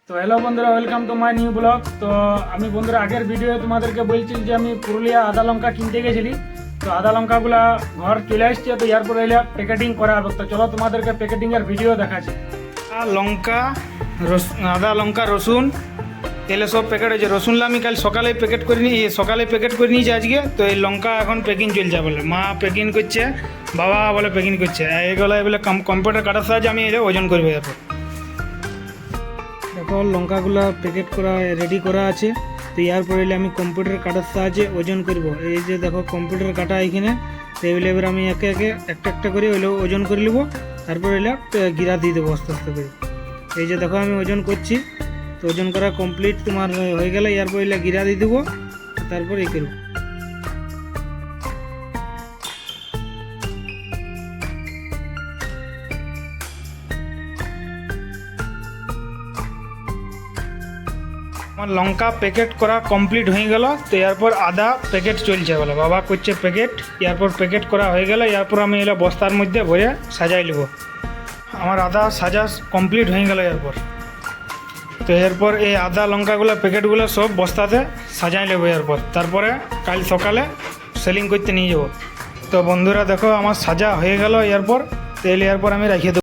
তো হ্যালো বন্ধুরা, welcome to my new blog. তো আমি বন্ধুরা আগের ভিডিও তোমাদেরকে বলছি যে আমি পুরুলিয়া আদা লঙ্কা কিনতে গেছিলি। তো আদা লঙ্কাগুলা ঘর চলে আসছে, তো এরপর এলে প্যাকেটিং করা হবে। তো চলো তোমাদেরকে প্যাকেটিংয়ের ভিডিও দেখাচ্ছি। লঙ্কা আদা লঙ্কা রসুন এলে সব প্যাকেট হয়েছে। রসুনলা আমি কাল সকালে প্যাকেট করে নিয়েছি আজকে। তো এই লঙ্কা এখন প্যাকিং চলছে, বলে মা প্যাকিং করছে, বাবা বলে প্যাকিং করছে। এগুলো বলে কম্পিউটার কাটার সাহায্যে আমি এলে ওজন করবো। এরপর দেখো লঙ্কাগুলা প্যাকেট করা রেডি করা আছে। তো এরপর এলে আমি কম্পিউটার কাটার সাহায্যে ওজন করব। এই যে দেখো কম্পিউটার কাটা এখানে। তো এগুলো এবার আমি একে একে একটা করে ওইগুলো ওজন করে নেবো। তারপর এলে গিরা দিয়ে দেবো আস্তে আস্তে করে। এই যে দেখো আমি ওজন করছি। তো ওজন করা কমপ্লিট তোমার হয়ে গেলে এরপর এলে গিরা দিয়ে দেবো। তারপর এই করবো। আমার লঙ্কা প্যাকেট করা কমপ্লিট হয়ে গেল। তো এরপর আদা প্যাকেট চলছে, বলে বাবা করছে প্যাকেট। এরপর প্যাকেট করা হয়ে গেল। এরপর আমি এলা বস্তার মধ্যে ভরে সাজাই নেব। আমার আদা সাজা কমপ্লিট হয়ে গেল। এরপর তো এরপর এই আদা লঙ্কাগুলো প্যাকেটগুলো সব বস্তাতে সাজাই নেব। এরপর তারপরে কাল সকালে সেলিং করতে নিয়ে যাব। তো বন্ধুরা দেখো আমার সাজা হয়ে গেল। এরপর তেল এরপর আমি রেখে দেবো।